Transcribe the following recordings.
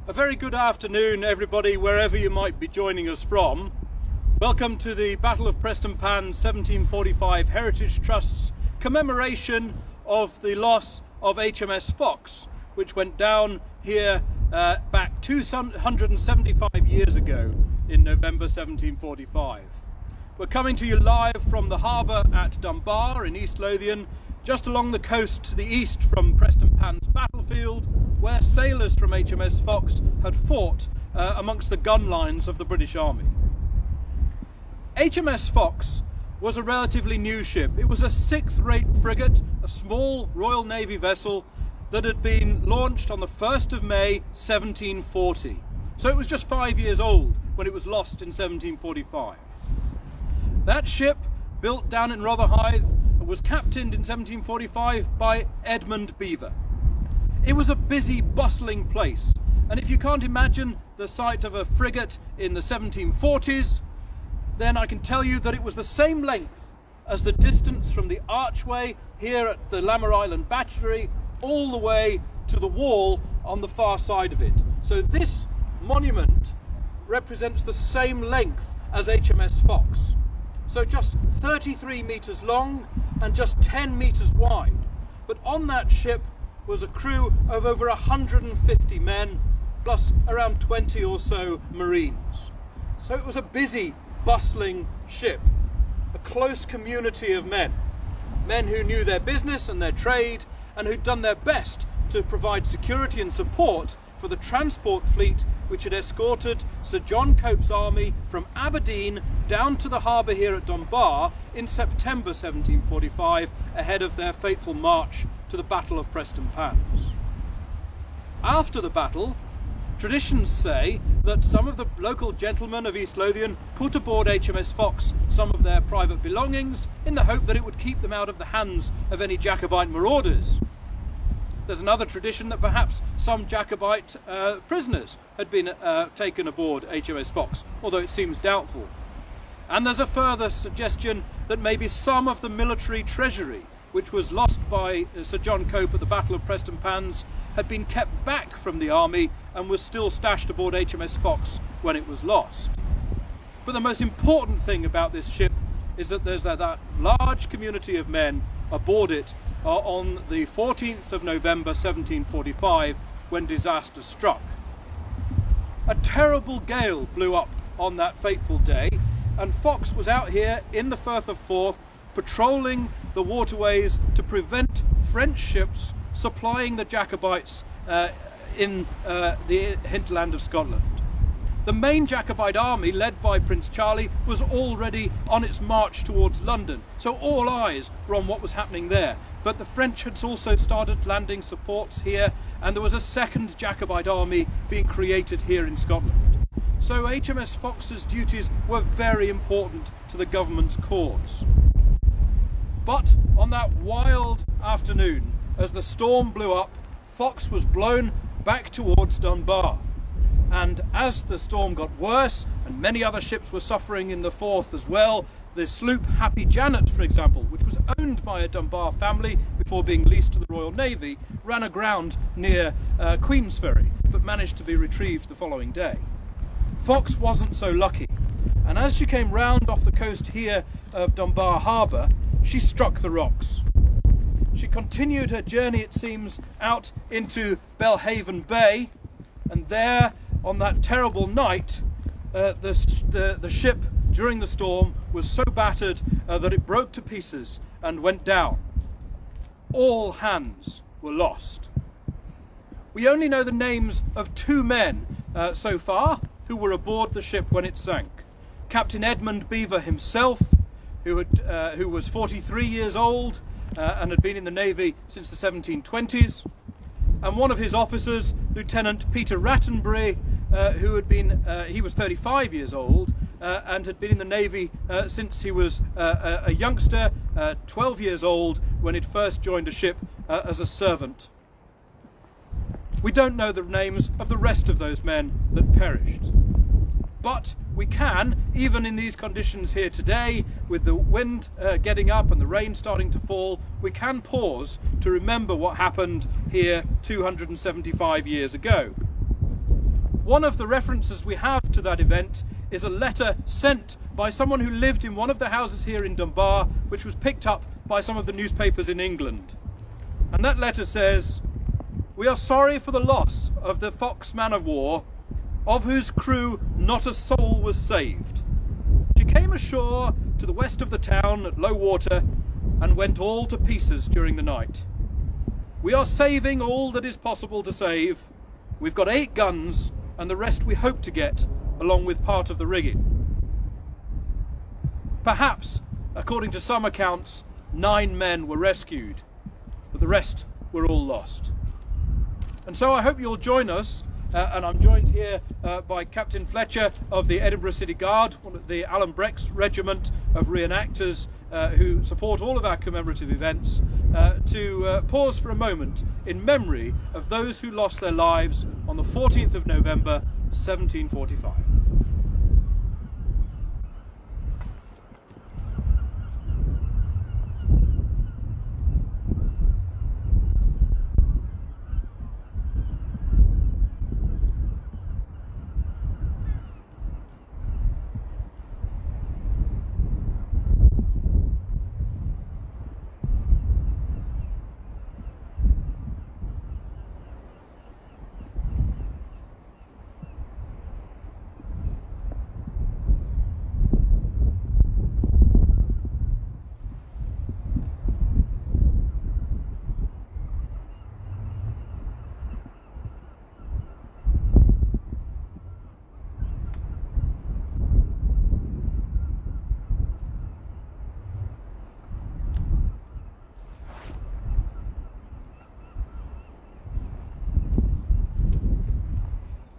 A very good afternoon, everybody, wherever you might be joining us from. Welcome to the Battle of Prestonpans 1745 Heritage Trust's commemoration of the loss of HMS Fox, which went down here back 275 years ago in November 1745. We're coming to you live from the harbour at Dunbar in East Lothian, just along the coast to the east from Prestonpans battlefield, where sailors from HMS Fox had fought amongst the gun lines of the British Army. HMS Fox was a relatively new ship. It was a sixth-rate frigate, a small Royal Navy vessel that had been launched on the 1st of May 1740. So it was just 5 years old when it was lost in 1745. That ship, built down in Rotherhithe, was captained in 1745 by Edmund Beaver. It was a busy, bustling place, and if you can't imagine the sight of a frigate in the 1740s, then I can tell you that it was the same length as the distance from the archway here at the Lammer Island Battery all the way to the wall on the far side of it. So this monument represents the same length as HMS Fox. So just 33 metres long and just 10 metres wide. But on that ship was a crew of over 150 men, plus around 20 or so Marines. So it was a busy, bustling ship, a close community of men who knew their business and their trade, and who'd done their best to provide security and support for the transport fleet which had escorted Sir John Cope's army from Aberdeen down to the harbour here at Dunbar in September 1745, ahead of their fateful march to the Battle of Prestonpans. After the battle, traditions say that some of the local gentlemen of East Lothian put aboard HMS Fox some of their private belongings in the hope that it would keep them out of the hands of any Jacobite marauders. There's another tradition that perhaps some Jacobite prisoners had been taken aboard HMS Fox, although it seems doubtful. And there's a further suggestion that maybe some of the military treasury, which was lost by Sir John Cope at the Battle of Prestonpans, had been kept back from the army and was still stashed aboard HMS Fox when it was lost. But the most important thing about this ship is that there's that large community of men aboard it on the 14th of November 1745 when disaster struck. A terrible gale blew up on that fateful day, and Fox was out here in the Firth of Forth patrolling the waterways to prevent French ships supplying the Jacobites in the hinterland of Scotland. The main Jacobite army, led by Prince Charlie, was already on its march towards London, so all eyes were on what was happening there. But the French had also started landing supports here, and there was a second Jacobite army being created here in Scotland. So HMS Fox's duties were very important to the government's cause. But on that wild afternoon, as the storm blew up, Fox was blown back towards Dunbar. And as the storm got worse, and many other ships were suffering in the Forth as well, the sloop Happy Janet, for example, which was owned by a Dunbar family before being leased to the Royal Navy, ran aground near Queensferry, but managed to be retrieved the following day. Fox wasn't so lucky, and as she came round off the coast here of Dunbar Harbour, she struck the rocks. She continued her journey, it seems, out into Belhaven Bay, and there, on that terrible night, the ship, during the storm, was so battered that it broke to pieces and went down. All hands were lost. We only know the names of two men so far who were aboard the ship when it sank. Captain Edmund Beaver himself, who was 43 years old and had been in the Navy since the 1720s, and one of his officers, Lieutenant Peter Rattenbury, he was 35 years old and had been in the Navy since he was a youngster, 12 years old, when he'd first joined a ship as a servant. We don't know the names of the rest of those men that perished. But we can, even in these conditions here today, with the wind getting up and the rain starting to fall, we can pause to remember what happened here 275 years ago. One of the references we have to that event is a letter sent by someone who lived in one of the houses here in Dunbar, which was picked up by some of the newspapers in England. And that letter says, "We are sorry for the loss of the Fox man-of-war, of whose crew not a soul was saved. She came ashore to the west of the town at low water and went all to pieces during the night. We are saving all that is possible to save. We've got 8 guns and the rest we hope to get, along with part of the rigging." Perhaps, according to some accounts, 9 men were rescued, but the rest were all lost. And so I hope you'll join us, and I'm joined here by Captain Fletcher of the Edinburgh City Guard, the Alan Breck's regiment of reenactors who support all of our commemorative events, to pause for a moment in memory of those who lost their lives on the 14th of November 1745.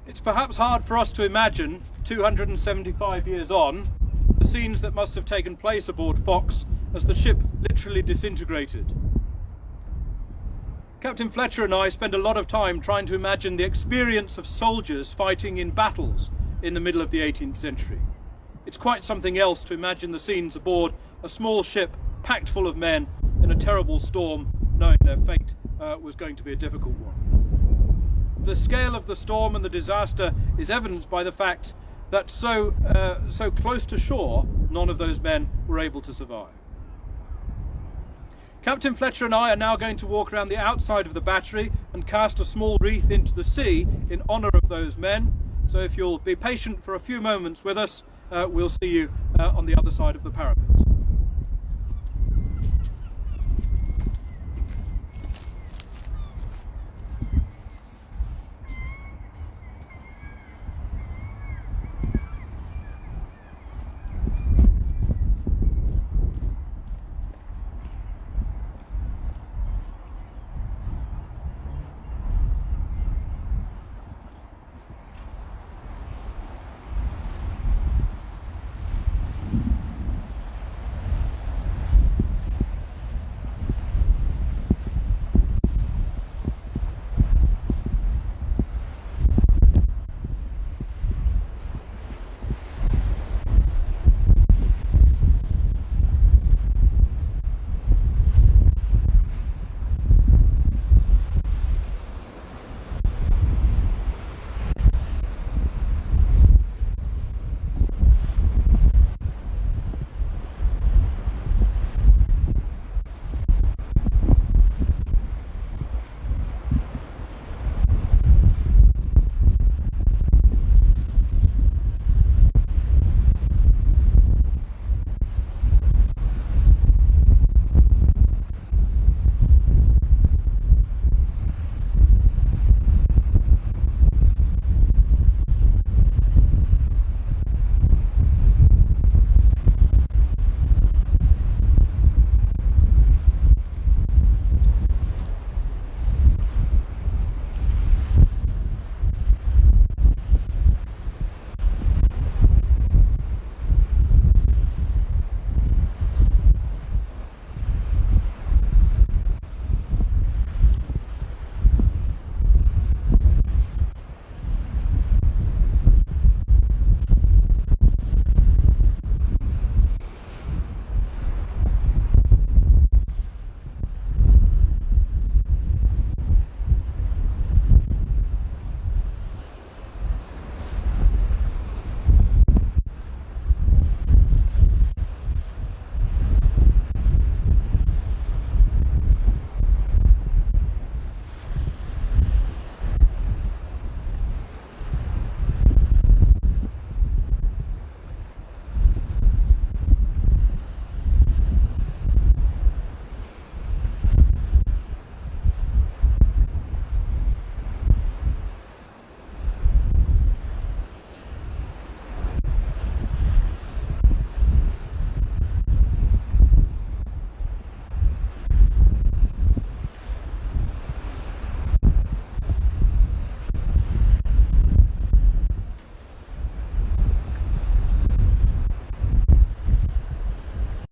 It's perhaps hard for us to imagine, 275 years on, the scenes that must have taken place aboard Fox as the ship literally disintegrated. Captain Fletcher and I spent a lot of time trying to imagine the experience of soldiers fighting in battles in the middle of the 18th century. It's quite something else to imagine the scenes aboard a small ship packed full of men in a terrible storm, knowing their fate was going to be a difficult one. The scale of the storm and the disaster is evidenced by the fact that so close to shore, none of those men were able to survive. Captain Fletcher and I are now going to walk around the outside of the battery and cast a small wreath into the sea in honour of those men. So if you'll be patient for a few moments with us, we'll see you on the other side of the parapet.